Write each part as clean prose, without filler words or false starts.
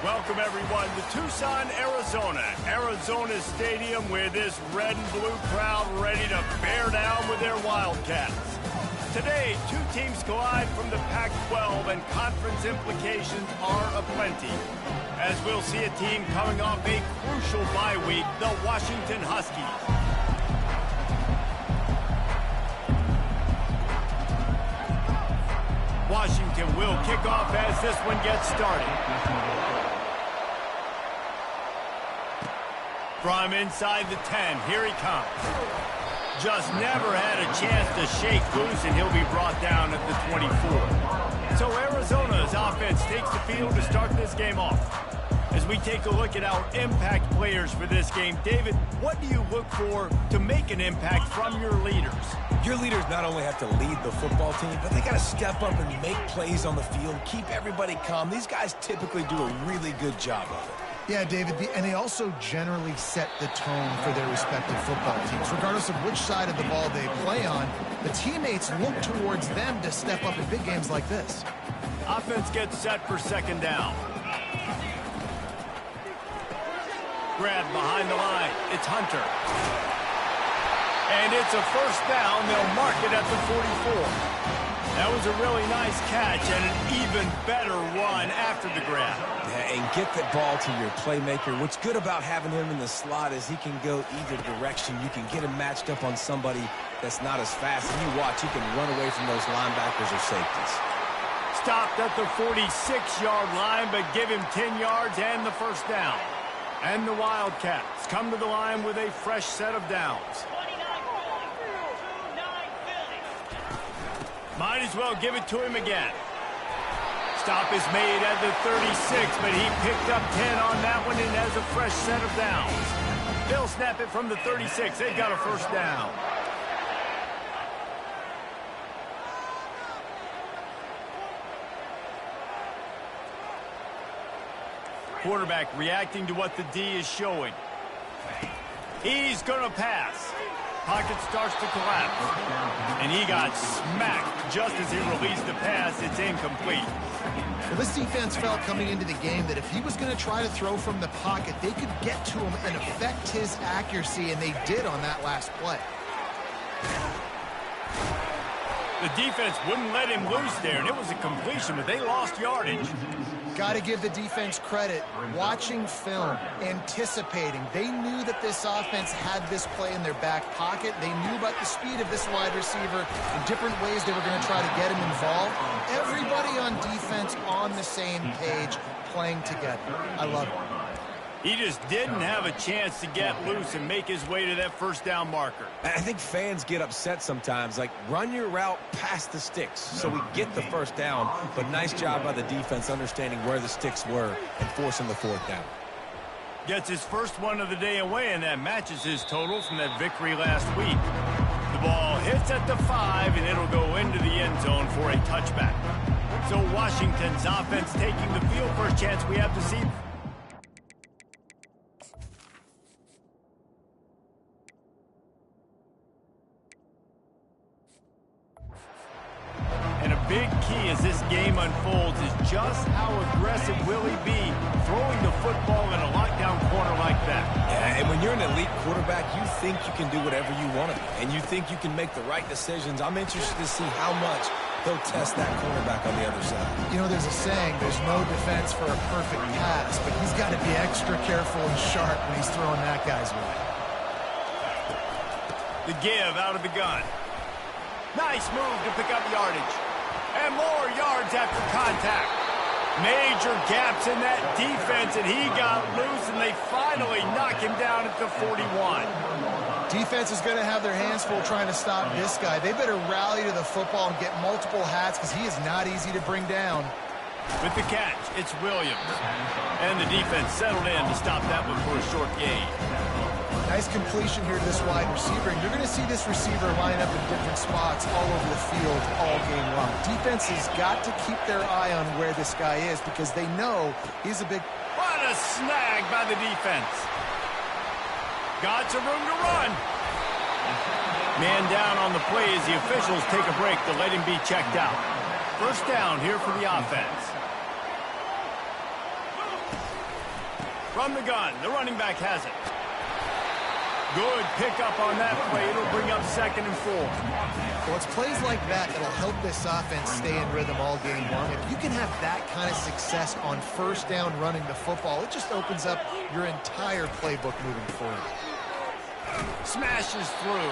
Welcome, everyone, to Tucson, Arizona. Arizona Stadium with this red and blue crowd ready to bear down with their Wildcats. Today, two teams collide from the Pac-12, and conference implications are aplenty. As we'll see a team coming off a crucial bye week, the Washington Huskies. Washington will kick off as this one gets started. From inside the 10, here he comes. Just never had a chance to shake loose, and he'll be brought down at the 24. So Arizona's offense takes the field to start this game off. As we take a look at our impact players for this game, David, what do you look for to make an impact from your leaders? Your leaders not only have to lead the football team, but they got to step up and make plays on the field, keep everybody calm. These guys typically do a really good job of it. Yeah, David, and they also generally set the tone for their respective football teams. Regardless of which side of the ball they play on, the teammates look towards them to step up in big games like this. Offense gets set for second down. Grab behind the line. It's Hunter. And it's a first down. They'll mark it at the 44. That was a really nice catch and an even better run after the grab. Yeah, and get the ball to your playmaker. What's good about having him in the slot is he can go either direction. You can get him matched up on somebody that's not as fast. And you watch, he can run away from those linebackers or safeties. Stopped at the 46-yard line, but give him 10 yards and the first down. And the Wildcats come to the line with a fresh set of downs. Might as well give it to him again. Stop is made at the 36, but he picked up 10 on that one and has a fresh set of downs. They'll snap it from the 36. They've got a first down. Quarterback reacting to what the D is showing. He's going to pass. Pocket starts to collapse. And he got smacked just as he released the pass. It's incomplete. Well, this defense felt coming into the game that if he was going to try to throw from the pocket, they could get to him and affect his accuracy, and they did on that last play. The defense wouldn't let him loose there, and it was a completion, but they lost yardage. Got to give the defense credit. Watching film, anticipating. They knew that this offense had this play in their back pocket. They knew about the speed of this wide receiver in different ways they were going to try to get him involved. Everybody on defense on the same page, playing together. I love it. He just didn't have a chance to get loose and make his way to that first down marker. I think fans get upset sometimes, like run your route past the sticks so we get the first down, but nice job by the defense understanding where the sticks were and forcing the fourth down. Gets his first one of the day away, and that matches his total from that victory last week. The ball hits at the 5, and it'll go into the end zone for a touchback. So Washington's offense taking the field. First chance we have to see. And a big key as this game unfolds is just how aggressive will he be throwing the football in a lockdown corner like that. Yeah, and when you're an elite quarterback, you think you can do whatever you want to do, and you think you can make the right decisions. I'm interested to see how much he'll test that cornerback on the other side. You know, there's a saying, there's no defense for a perfect pass, but he's got to be extra careful and sharp when he's throwing that guy's way. The give out of the gun. Nice move to pick up yardage. And more yards after contact. Major gaps in that defense, and he got loose, and they finally knock him down at the 41. Defense is going to have their hands full trying to stop this guy. They better rally to the football and get multiple hats because he is not easy to bring down. With the catch, it's Williams. And the defense settled in to stop that one for a short gain. Nice completion here to this wide receiver, and you're going to see this receiver line up in different spots all over the field all game long. Defense has got to keep their eye on where this guy is because they know he's a big... What a snag by the defense. Got some room to run. Man down on the play as the officials take a break to let him be checked out. First down here for the offense. From the gun, the running back has it. Good pickup on that play. It'll bring up 2nd and 4. Well, it's plays like that that'll help this offense stay in rhythm all game long. If you can have that kind of success on 1st down running the football, it just opens up your entire playbook moving forward. Smashes through.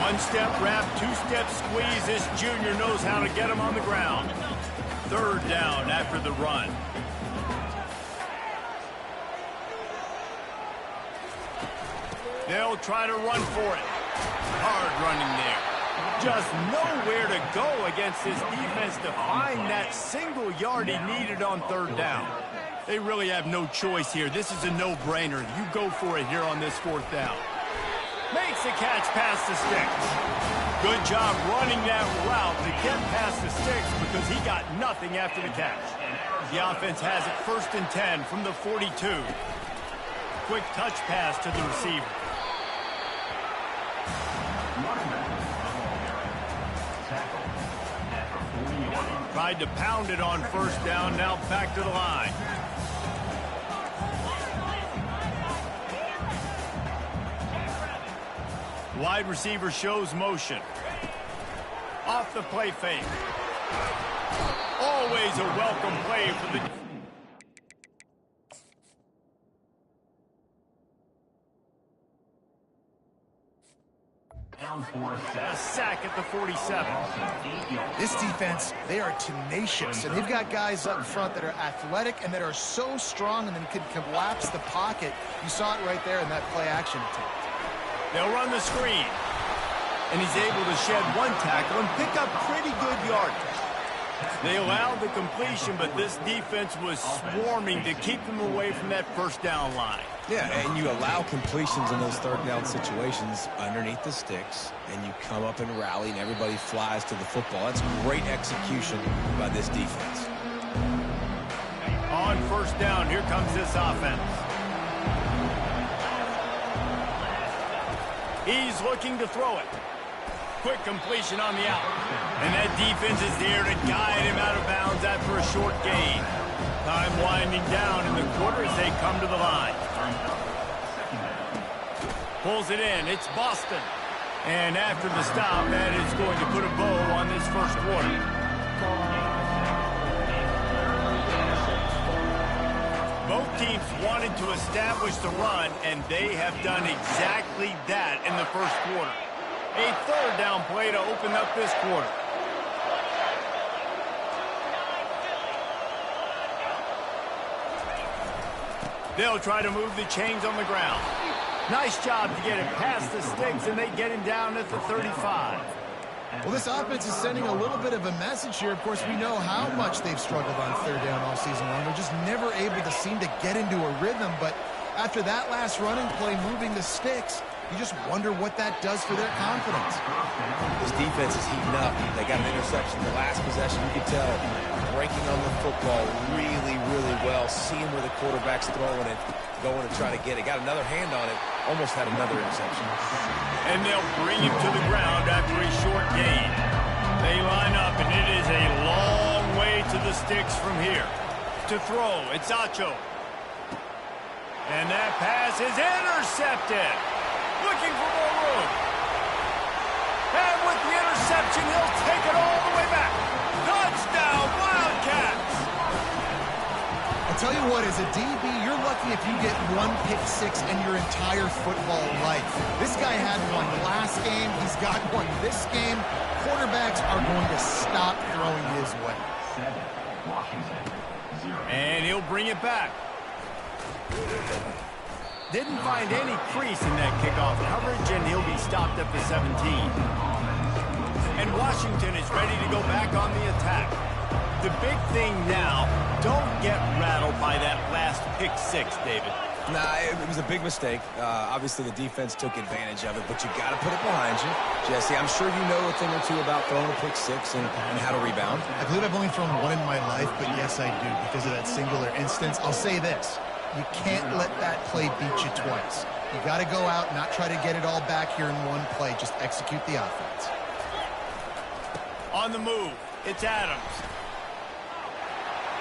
1-step wrap, 2-step squeeze. This junior knows how to get him on the ground. 3rd down after the run. They'll try to run for it. Hard running there. Just nowhere to go against this defense to find that single yard he needed on 3rd down. They really have no choice here. This is a no-brainer. You go for it here on this 4th down. Makes the catch past the sticks. Good job running that route to get past the sticks because he got nothing after the catch. The offense has it 1st and 10 from the 42. Quick touch pass to the receiver. Tried to pound it on 1st down, now back to the line. Wide receiver shows motion. Off the play fake. Always a welcome play for the... A sack at the 47. This defense, they are tenacious, and they've got guys up front that are athletic and that are so strong and then can collapse the pocket. You saw it right there in that play action attempt. They'll run the screen, and he's able to shed 1 tackle and pick up pretty good yardage. They allowed the completion, but this defense was swarming to keep them away from that 1st down line. Yeah, and you allow completions in those 3rd down situations underneath the sticks, and you come up and rally, and everybody flies to the football. That's great execution by this defense. On 1st down, here comes this offense. He's looking to throw it. Quick completion on the out. And that defense is there to guide him out of bounds after a short gain. Time winding down in the quarter as they come to the line. Pulls it in. It's Boston. And after the stop, that is going to put a bow on this 1st quarter. Both teams wanted to establish the run, and they have done exactly that in the 1st quarter. A 3rd down play to open up this quarter. They'll try to move the chains on the ground. Nice job to get it past the sticks, and they get him down at the 35. Well, this offense is sending a little bit of a message here. Of course, we know how much they've struggled on 3rd down all season long. They're just never able to seem to get into a rhythm. But after that last running play, moving the sticks, you just wonder what that does for their confidence. This defense is heating up. They got an interception the last possession. You could tell breaking on the football really, really well. Seeing where the quarterback's throwing it, going to try to get it. Got another hand on it. Almost had another interception. And they'll bring him to the ground after a short gain. They line up, and it is a long way to the sticks from here. To throw, it's Acho. And that pass is intercepted. Looking for more room. And with the interception, he'll take it all the way back. Touchdown, Wildcats! I'll tell you what, as a DB, you're lucky if you get 1 pick six in your entire football life. This guy had one last game. He's got one this game. Quarterbacks are going to stop throwing his way. And he'll bring it back. Didn't find any crease in that kickoff coverage, and he'll be stopped at the 17. And Washington is ready to go back on the attack. The big thing now, don't get rattled by that last pick six, David. Nah, it was a big mistake. Obviously, the defense took advantage of it, but you got to put it behind you. Jesse, I'm sure you know a thing or two about throwing a pick six and how to rebound. I believe I've only thrown one in my life, but yes, I do, because of that singular instance. I'll say this. You can't let that play beat you twice. You got to go out and not try to get it all back here in one play. Just execute the offense. On the move, it's Adams.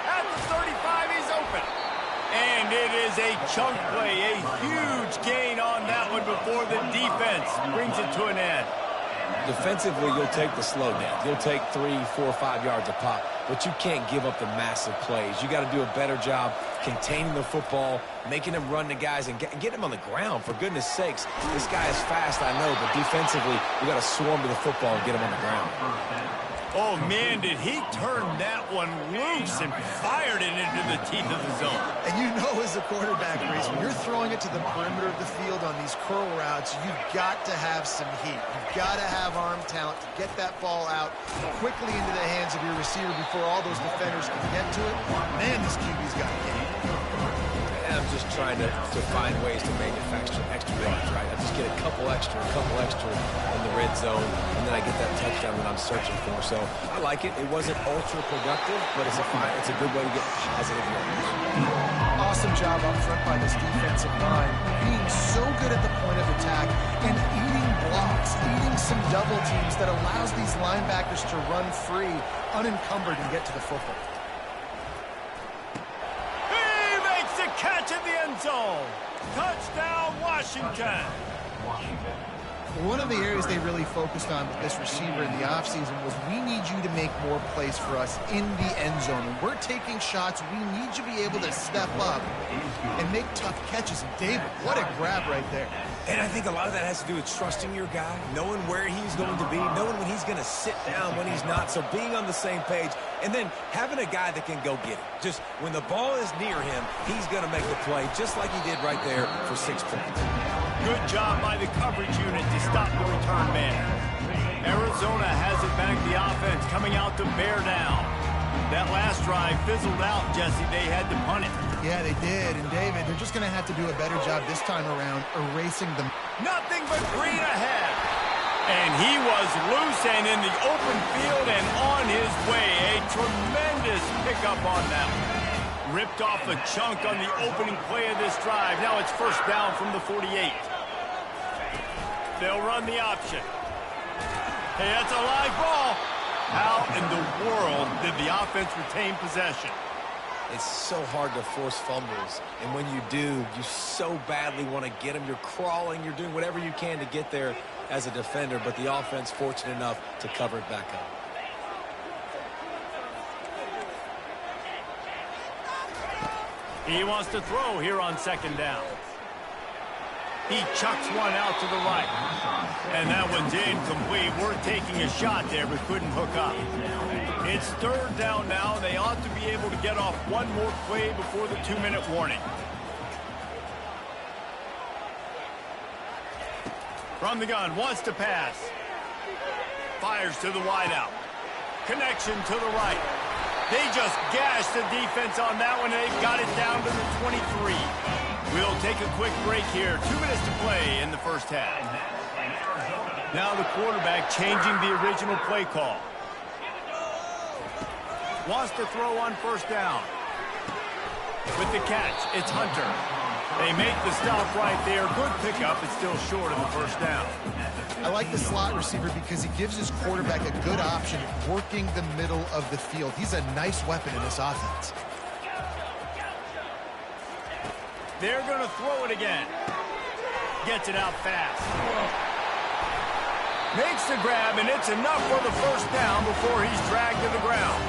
At the 35, he's open. And it is a chunk play, a huge gain on that one before the defense brings it to an end. Defensively, you'll take the slow down. You'll take 3, 4, 5 yards a pop, but you can't give up the massive plays. You got to do a better job containing the football, making them run the guys, and get them on the ground. For goodness sakes, this guy is fast, I know, but defensively, you got to swarm to the football and get him on the ground. Oh, man, did he turn that one loose and fired it into the teeth of the zone. And you know as a quarterback, Reese, when you're throwing it to the perimeter of the field on these curl routes, you've got to have some heat. You've got to have arm talent to get that ball out quickly into the hands of your receiver before all those defenders can get to it. Man, this QB's got game. I'm just trying to find ways to manufacture extra yards, right? I just get a couple extra in the red zone, and then I get that touchdown that I'm searching for. So I like it. It wasn't ultra productive, but it's a good way to get positive yards. Awesome job up front by this defensive line, being so good at the point of attack and eating blocks, eating some double teams that allows these linebackers to run free, unencumbered, and get to the football. Catch in the end zone. Touchdown, Washington. One of the areas they really focused on with this receiver in the offseason was we need you to make more plays for us in the end zone. When we're taking shots, we need you to be able to step up and make tough catches. And David, what a grab right there. And I think a lot of that has to do with trusting your guy, knowing where he's going to be, knowing when he's going to sit down, when he's not. So being on the same page, and then having a guy that can go get it. Just when the ball is near him, he's going to make the play, just like he did right there for 6 points. Good job by the coverage unit to stop the return man. Arizona has it back, the offense coming out to bear down. That last drive fizzled out, Jesse. They had to punt it. Yeah, they did. And, David, they're just going to have to do a better job this time around erasing them. Nothing but green ahead. And he was loose and in the open field and on his way. A tremendous pickup on that one. Ripped off a chunk on the opening play of this drive. Now it's first down from the 48. They'll run the option. Hey, that's a live ball. How in the world did the offense retain possession? It's so hard to force fumbles, and when you do, you so badly want to get them. You're crawling, you're doing whatever you can to get there as a defender, but the offense fortunate enough to cover it back up. He wants to throw here on second down. He chucks one out to the right. And that one's incomplete. We're taking a shot there, but couldn't hook up. It's third down now. They ought to be able to get off one more play before the 2-minute warning. From the gun, wants to pass. Fires to the wideout. Connection to the right. They just gashed the defense on that one, and they've got it down to the 23. We'll take a quick break here. 2 minutes to play in the first half. Now the quarterback changing the original play call. Wants to throw on first down. With the catch, it's Hunter. They make the stop right there. Good pickup. It's still short of the first down. I like the slot receiver because he gives his quarterback a good option working the middle of the field. He's a nice weapon in this offense. They're going to throw it again. Gets it out fast. Makes the grab, and it's enough for the first down before he's dragged to the ground.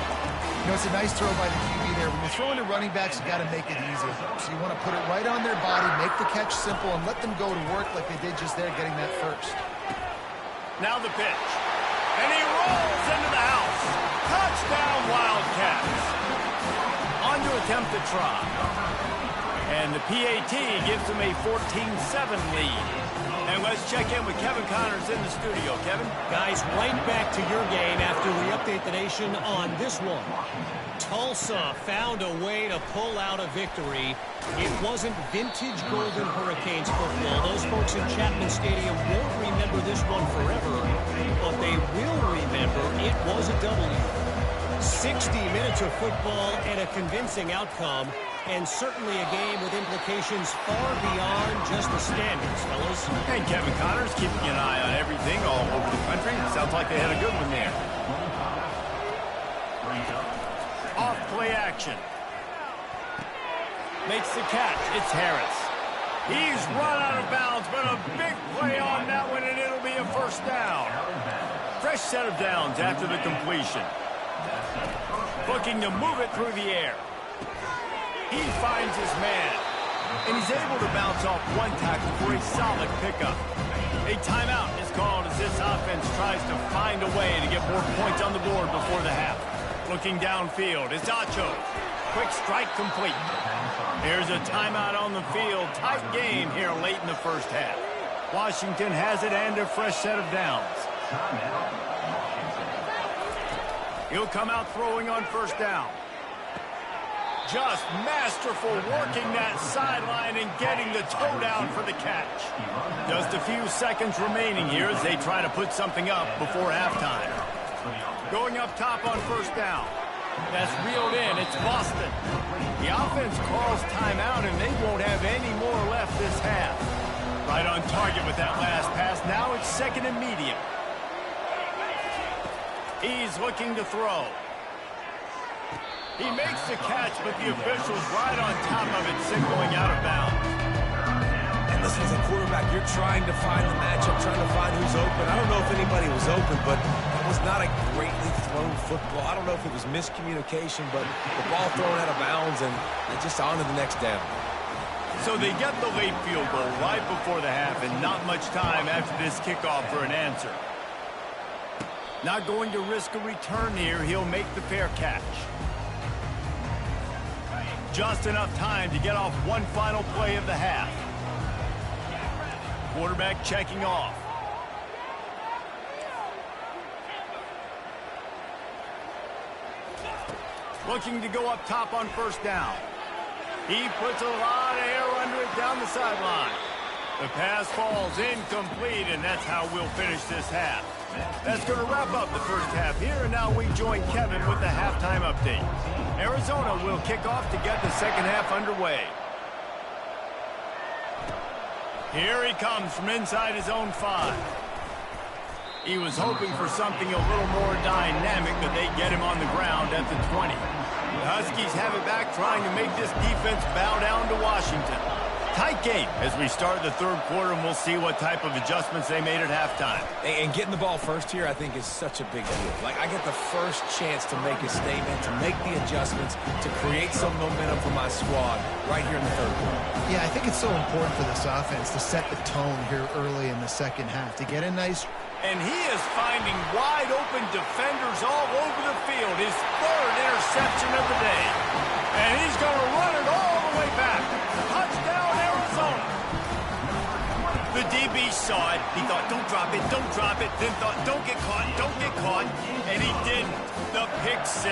You know, it's a nice throw by the QB there. When you're throwing to running backs, you got to make it easy. So you want to put it right on their body, make the catch simple, and let them go to work like they did just there, getting that first. Now the pitch. And he rolls into the house. Touchdown, Wildcats. On to attempt the try. And the PAT gives them a 14-7 lead. And let's check in with Kevin Connors in the studio. Kevin? Guys, right back to your game after we update the nation on this one. Tulsa found a way to pull out a victory. It wasn't vintage Golden Hurricanes football. Those folks in Chapman Stadium won't remember this one forever, but they will remember it was a W. 60 minutes of football and a convincing outcome, and certainly a game with implications far beyond just the standings, fellas. And Kevin Connors keeping an eye on everything all over the country. Sounds like they had a good one there. Off play action. Makes the catch. It's Harris. He's run out of bounds, but a big play on that one, and it'll be a first down. Fresh set of downs after the completion. Looking to move it through the air. He finds his man. And he's able to bounce off one tackle for a solid pickup. A timeout is called as this offense tries to find a way to get more points on the board before the half. Looking downfield is Acho. Quick strike complete. Here's a timeout on the field. Tight game here late in the first half. Washington has it and a fresh set of downs. He'll come out throwing on first down. Just masterful working that sideline and getting the toe down for the catch. Just a few seconds remaining here as they try to put something up before halftime. Going up top on first down. That's reeled in. It's Boston. The offense calls timeout, and they won't have any more left this half. Right on target with that last pass. Now it's second and medium. He's looking to throw. He makes the catch, but the official's right on top of it, signaling out of bounds. And listen, as a quarterback, you're trying to find the matchup, trying to find who's open. I don't know if anybody was open, but it was not a greatly thrown football. I don't know if it was miscommunication, but the ball thrown out of bounds and just on to the next down. So they get the late field goal right before the half, and not much time after this kickoff for an answer. Not going to risk a return here. He'll make the fair catch. Just enough time to get off one final play of the half. Quarterback checking off. Looking to go up top on first down. He puts a lot of air under it down the sideline. The pass falls incomplete, and that's how we'll finish this half. That's going to wrap up the first half here, and now we join Kevin with the halftime update. Arizona will kick off to get the second half underway. Here he comes from inside his own 5. He was hoping for something a little more dynamic, but they get him on the ground at the 20. The Huskies have it back, trying to make this defense bow down to Washington. Tight game as we start the third quarter, and we'll see what type of adjustments they made at halftime. And getting the ball first here, I think, is such a big deal. Like, I get the first chance to make a statement, to make the adjustments, to create some momentum for my squad right here in the third quarter. Yeah, I think it's so important for this offense to set the tone here early in the second half, to get a nice... And he is finding wide-open defenders all over the field. His third interception of the day. And he's going to run it all the way back. Touchdown, Arizona. The DB saw it. He thought, don't drop it, don't drop it. Then thought, don't get caught, don't get caught. And he didn't. The pick 6.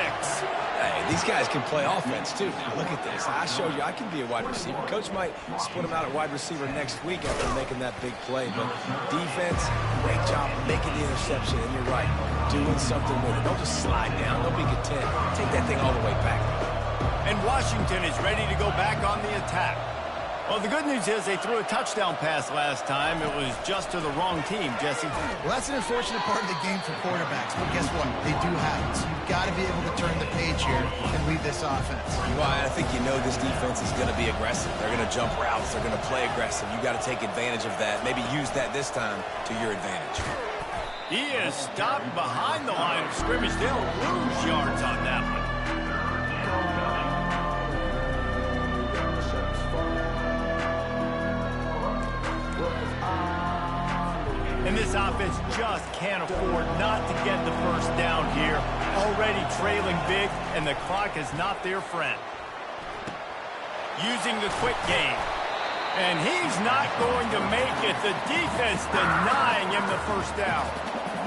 Hey, these guys can play offense, too. Now, look at this. I showed you I can be a wide receiver. Coach might split him out at wide receiver next week after making that big play. But defense, great job making the interception. And you're right, doing something with it. Don't just slide down. Don't be content. Take that thing all the way back. And Washington is ready to go back on the attack. Well, the good news is they threw a touchdown pass last time. It was just to the wrong team, Jesse. Well, that's an unfortunate part of the game for quarterbacks, but guess what? They do have it. So you've got to be able to turn the page here and lead this offense. Well, I think you know this defense is going to be aggressive. They're going to jump routes. They're going to play aggressive. You've got to take advantage of that. Maybe use that this time to your advantage. He is stopped behind the line of scrimmage. They'll lose yards on that one. And this offense just can't afford not to get the first down here. Already trailing big, and the clock is not their friend. Using the quick game. And he's not going to make it. The defense denying him the first down.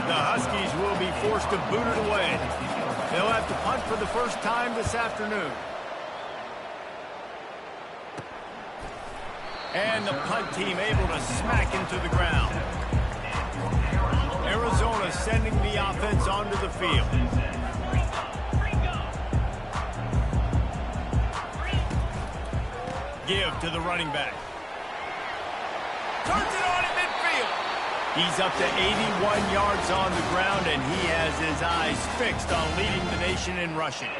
The Huskies will be forced to boot it away. They'll have to punt for the first time this afternoon. And the punt team able to smack him to the ground. Arizona sending the offense onto the field. Give to the running back. Turns it on at midfield. He's up to 81 yards on the ground, and he has his eyes fixed on leading the nation in rushing.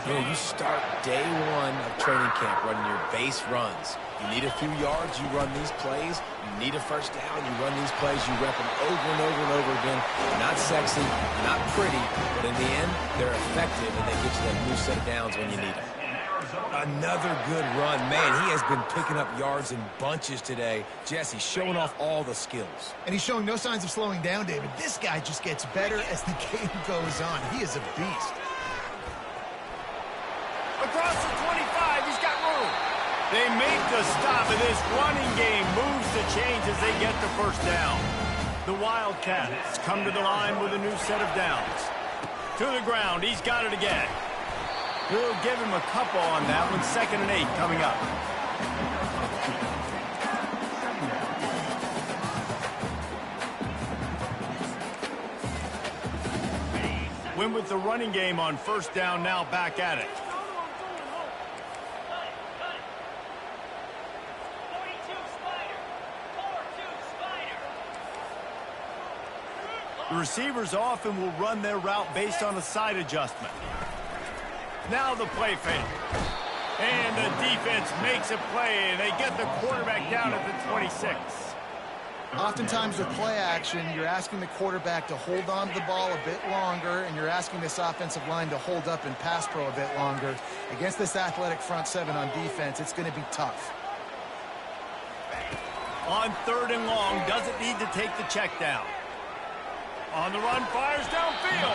You know, you start day one of training camp running your base runs. You need a few yards, you run these plays. You need a first down, you run these plays. You rep them over and over and over again. Not sexy, not pretty, but in the end, they're effective, and they get you that new set of downs when you need them. Another good run. Man, he has been picking up yards in bunches today. Jesse showing off all the skills. And he's showing no signs of slowing down, David. This guy just gets better as the game goes on. He is a beast. Across the 25, he's got room. They make the stop, and this running game moves the chains as they get the first down. The Wildcats come to the line with a new set of downs. To the ground, he's got it again. We'll give him a couple on that one. 2nd and 8 coming up. Win with the running game on first down, now back at it. The receivers often will run their route based on a side adjustment. Now the play fake. And the defense makes a play, and they get the quarterback down at the 26. Oftentimes with play action, you're asking the quarterback to hold on to the ball a bit longer, and you're asking this offensive line to hold up in pass pro a bit longer. Against this athletic front seven on defense, it's going to be tough. On 3rd and long, doesn't need to take the check down. On the run, fires downfield.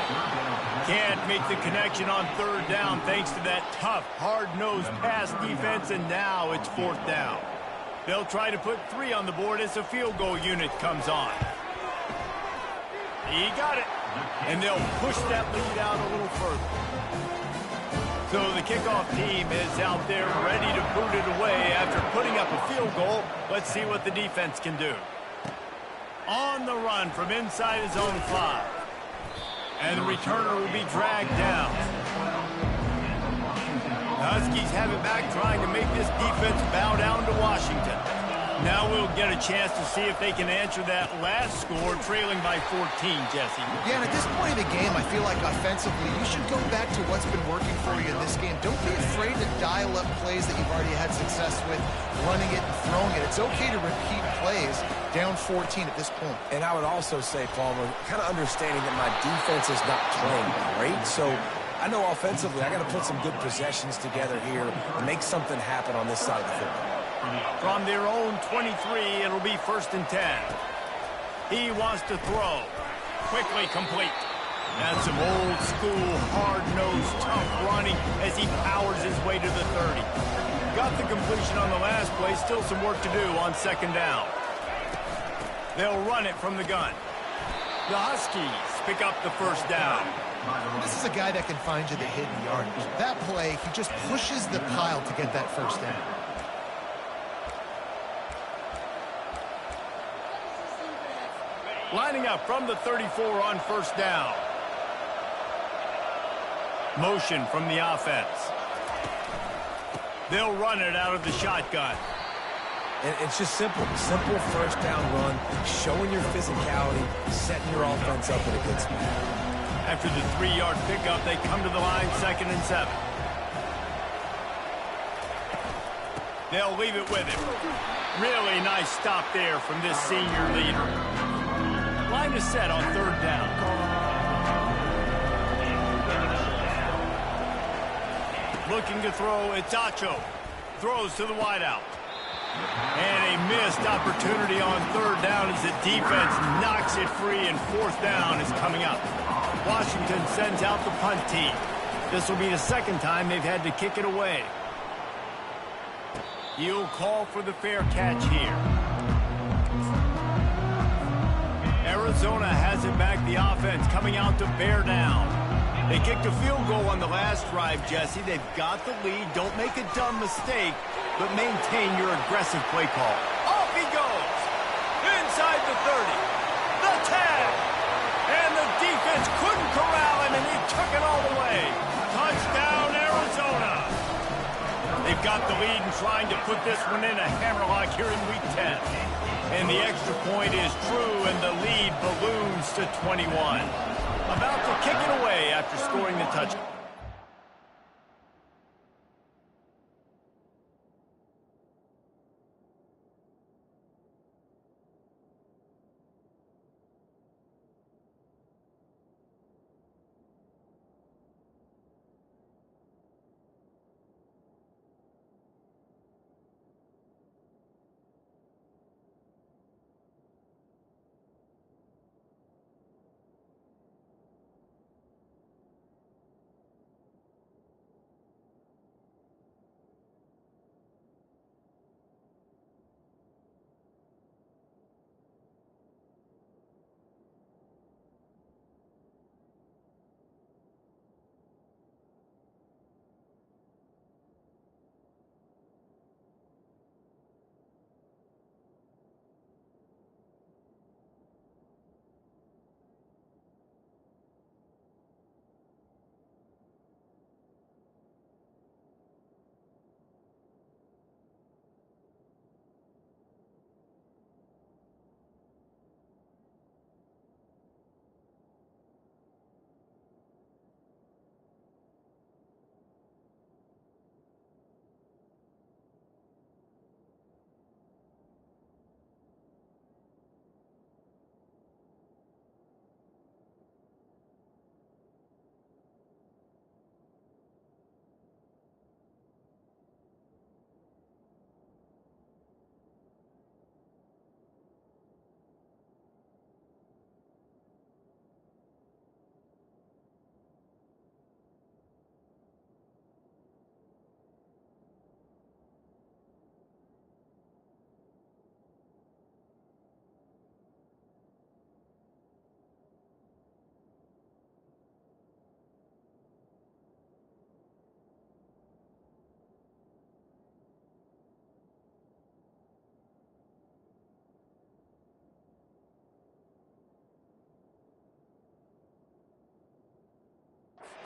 Can't make the connection on 3rd down thanks to that tough, hard-nosed pass defense, and now it's 4th down. They'll try to put 3 on the board as the field goal unit comes on. He got it. And they'll push that lead out a little further. So the kickoff team is out there ready to boot it away after putting up a field goal. Let's see what the defense can do. On the run from inside his own 5. And the returner will be dragged down. The Huskies have it back, trying to make this defense bow down to Washington. Now we'll get a chance to see if they can answer that last score, trailing by 14, Jesse. Yeah, and at this point in the game, I feel like offensively, you should go back to what's been working for you in this game. Don't be afraid to dial up plays that you've already had success with, running it and throwing it. It's okay to repeat plays down 14 at this point. And I would also say, Palmer, kind of understanding that my defense is not playing great, so I know offensively I got to put some good possessions together here and make something happen on this side of the football. From their own 23, it'll be 1st and 10. He wants to throw. Quickly complete. That's some old school, hard-nosed, tough running as he powers his way to the 30. Got the completion on the last play. Still some work to do on 2nd down. They'll run it from the gun. The Huskies pick up the first down. This is a guy that can find you the hidden yardage. That play, he just pushes the pile to get that first down. Lining up from the 34 on first down. Motion from the offense. They'll run it out of the shotgun. And it's just simple first down run, showing your physicality, setting your offense up in a good spot. After the 3-yard pickup, they come to the line, 2nd and 7. They'll leave it with him. Really nice stop there from this senior leader. Line is set on 3rd down. Looking to throw, it's Acho. Throws to the wideout. And a missed opportunity on 3rd down as the defense knocks it free, and 4th down is coming up. Washington sends out the punt team. This will be the 2nd time they've had to kick it away. He'll call for the fair catch here. Arizona has it back, the offense coming out to bear down. They kicked a field goal on the last drive, Jesse. They've got the lead. Don't make a dumb mistake, but maintain your aggressive play call. Off he goes. Inside the 30. The 10. And the defense couldn't corral him, and he took it all the way. Touchdown, Arizona. They've got the lead and trying to put this one in a hammerlock here in Week 10. And the extra point is true, and the lead balloons to 21. About to kick it away after scoring the touchdown. 2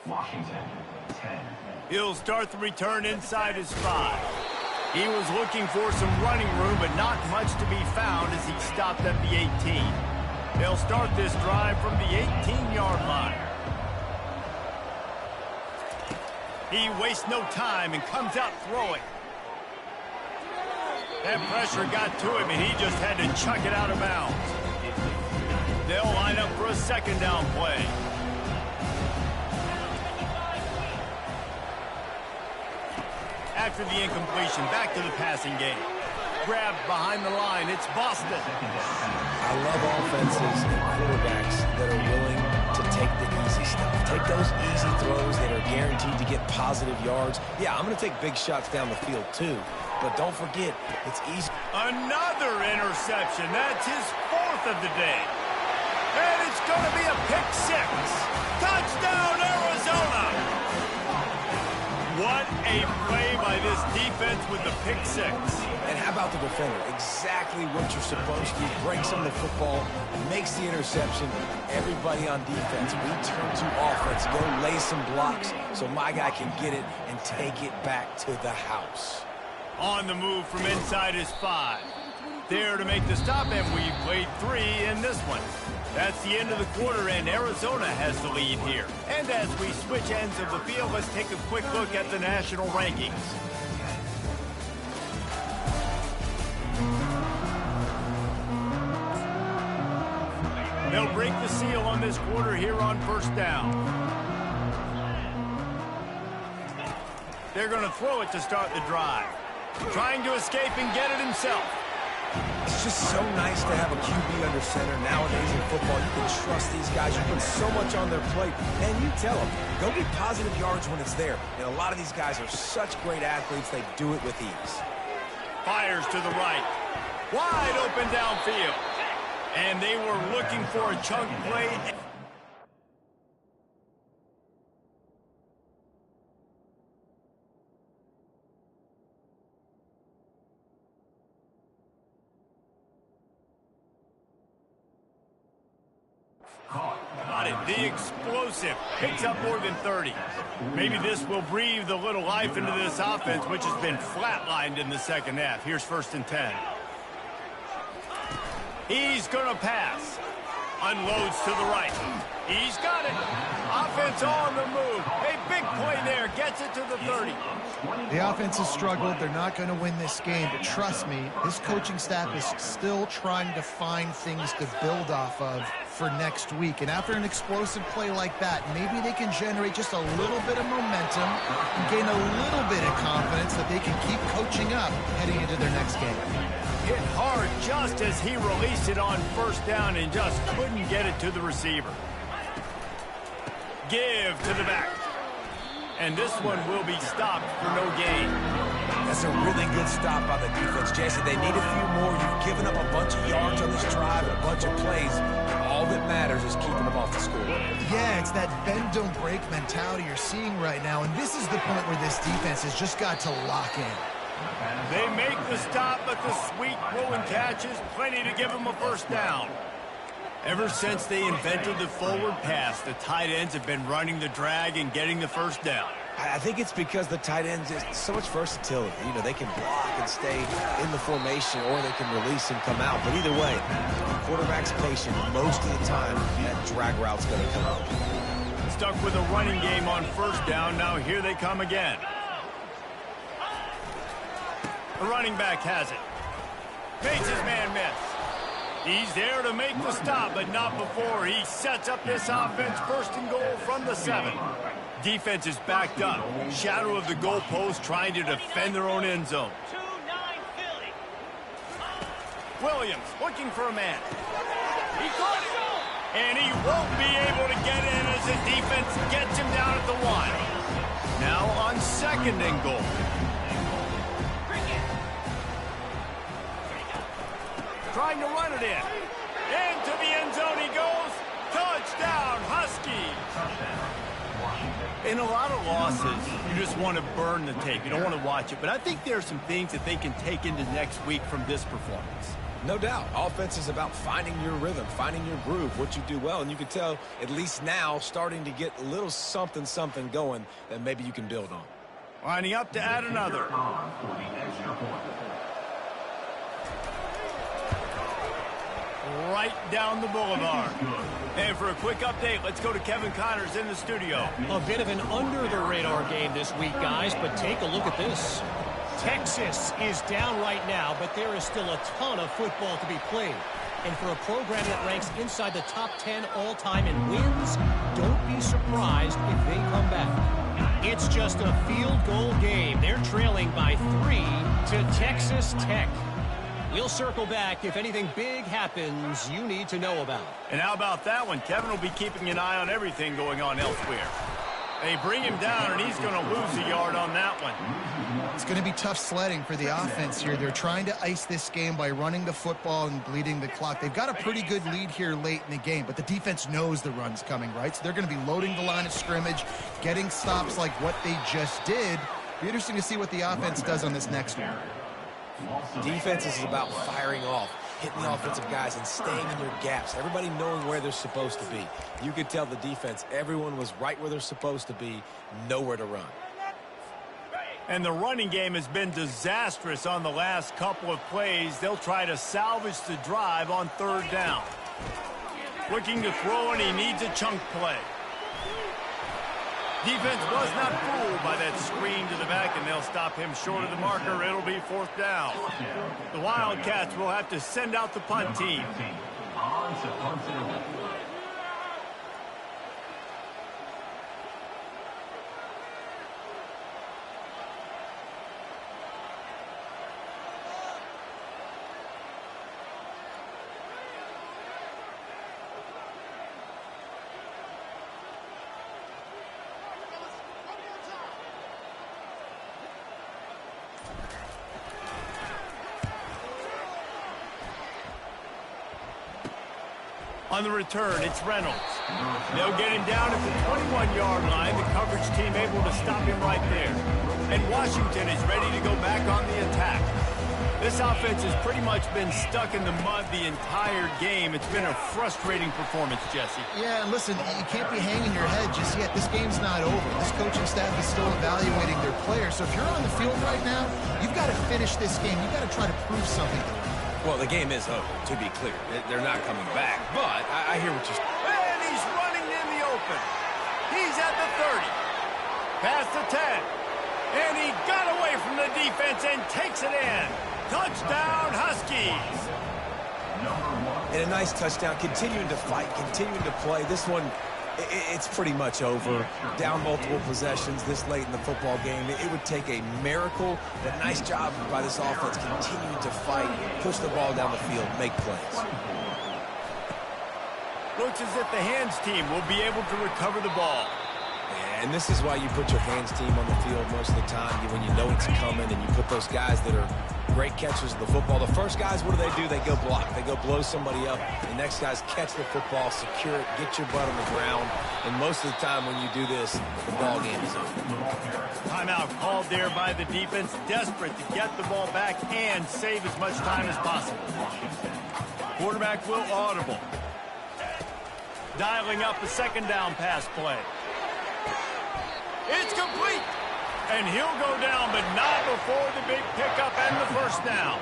Washington, 10. He'll start the return inside his 5. He was looking for some running room, but not much to be found as he stopped at the 18. They'll start this drive from the 18-yard line. He wastes no time and comes out throwing. That pressure got to him, and he just had to chuck it out of bounds. They'll line up for a second down play. After the incompletion, back to the passing game. Grabbed behind the line, it's Boston. I love offenses and quarterbacks that are willing to take the easy stuff. Take those easy throws that are guaranteed to get positive yards. Yeah, I'm going to take big shots down the field too. But don't forget, it's easy. Another interception. That's his 4th of the day. And it's going to be a pick 6. Touchdown, Arizona! What a play by this defense with the pick 6. And how about the defender? Exactly what you're supposed to. Breaks him the football, makes the interception. Everybody on defense, we turn to offense. Go lay some blocks so my guy can get it and take it back to the house. On the move from inside his 5. There to make the stop, and we played 3 in this one. That's the end of the quarter, and Arizona has the lead here. And as we switch ends of the field, let's take a quick look at the national rankings. They'll break the seal on this quarter here on first down. They're going to throw it to start the drive. Trying to escape and get it himself. It's just so nice to have a QB under center nowadays in football. You can trust these guys. You put so much on their plate. And you tell them, go get positive yards when it's there. And a lot of these guys are such great athletes, they do it with ease. Fires to the right. Wide open downfield. And they were looking for a chunk play. Got it. The explosive picks up more than 30. Maybe this will breathe a little life into this offense, which has been flatlined in the second half. Here's 1st and 10. He's going to pass. Unloads to the right. He's got it. Offense on the move. A big play there. Gets it to the 30. The offense has struggled. They're not going to win this game, but trust me, this coaching staff is still trying to find things to build off of for next week. And after an explosive play like that, maybe they can generate just a little bit of momentum and gain a little bit of confidence that they can keep coaching up heading into their next game. Hit hard just as he released it on first down and just couldn't get it to the receiver. Give to the back. And this one will be stopped for no gain. That's a really good stop by the defense, Jesse. They need a few more. You've given up a bunch of yards on this drive and a bunch of plays. All that matters is keeping them off the score. Yeah, it's that bend, don't break mentality you're seeing right now. And this is the point where this defense has just got to lock in. They make the stop, but the sweet throw and catch is plenty to give them a first down. Ever since they invented the forward pass, the tight ends have been running the drag and getting the first down. I think it's because the tight ends is so much versatility. You know, they can block and stay in the formation, or they can release and come out. But either way, the quarterback's patient. Most of the time, that drag route's going to come out. Stuck with a running game on first down. Now here they come again. The running back has it. Makes his man miss. He's there to make the stop, but not before he sets up this offense. 1st and goal from the 7. Defense is backed up. Shadow of the goalpost, trying to defend their own end zone. Williams looking for a man. He caught it. And he won't be able to get in as the defense gets him down at the 1. Now on 2nd and goal. Trying to run it in. Into the end zone he goes. Touchdown, Huskies. In a lot of losses, you just want to burn the tape. You don't want to watch it. But I think there are some things that they can take into next week from this performance. No doubt. Offense is about finding your rhythm, finding your groove, what you do well. And you can tell, at least now, starting to get a little something going that maybe you can build on. Lining up to add another. Right down the boulevard. And for a quick update, let's go to Kevin Connors in the studio. A bit of an under-the-radar game this week, guys, but take a look at this. Texas is down right now, but there is still a ton of football to be played. And for a program that ranks inside the top 10 all-time in wins, don't be surprised if they come back. It's just a field goal game. They're trailing by 3 to Texas Tech. We'll circle back if anything big happens you need to know about. And how about that one? Kevin will be keeping an eye on everything going on elsewhere. They bring him down, and he's going to lose a yard on that one. It's going to be tough sledding for the offense here. They're trying to ice this game by running the football and bleeding the clock. They've got a pretty good lead here late in the game, but the defense knows the run's coming, right? So they're going to be loading the line of scrimmage, getting stops like what they just did. Be interesting to see what the offense does on this next one. Defense is about firing off, hitting the offensive guys, and staying in their gaps. Everybody knowing where they're supposed to be. You could tell the defense, everyone was right where they're supposed to be, nowhere to run. And the running game has been disastrous on the last couple of plays. They'll try to salvage the drive on 3rd down. Looking to throw, and he needs a chunk play. Defense was not fooled by that screen to the back, and they'll stop him short of the marker. It'll be 4th down. The Wildcats will have to send out the punt team. On the return, it's Reynolds. They'll get him down at the 21-yard line. The coverage team able to stop him right there. And Washington is ready to go back on the attack. This offense has pretty much been stuck in the mud the entire game. It's been a frustrating performance, Jesse. Yeah, and listen, you can't be hanging your head just yet. This game's not over. This coaching staff is still evaluating their players. So if you're on the field right now, you've got to finish this game. You've got to try to prove something to them. Well, the game is over, to be clear. They're not coming back, but I hear what you're saying. And he's running in the open. He's at the 30. Past the 10. And he got away from the defense and takes it in. Touchdown, Huskies. And a nice touchdown, continuing to fight, continuing to play. This one, it's pretty much over. Down multiple possessions this late in the football game. It would take a miracle, but nice job by this offense continuing to fight, push the ball down the field, make plays. Looks as if the hands team will be able to recover the ball. And this is why you put your hands team on the field most of the time, when you know it's coming, and you put those guys that are great catchers of the football. The first guys, what do? They go block. They go blow somebody up. The next guys catch the football, secure it, get your butt on the ground. And most of the time when you do this, the ball game is over. Timeout called there by the defense, desperate to get the ball back and save as much time as possible. Quarterback will audible. Dialing up a 2nd down pass play. It's complete. And he'll go down, but not before the big pickup and the 1st down.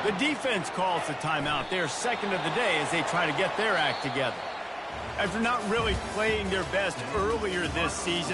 The defense calls the timeout. Their 2nd of the day as they try to get their act together. After not really playing their best earlier this season,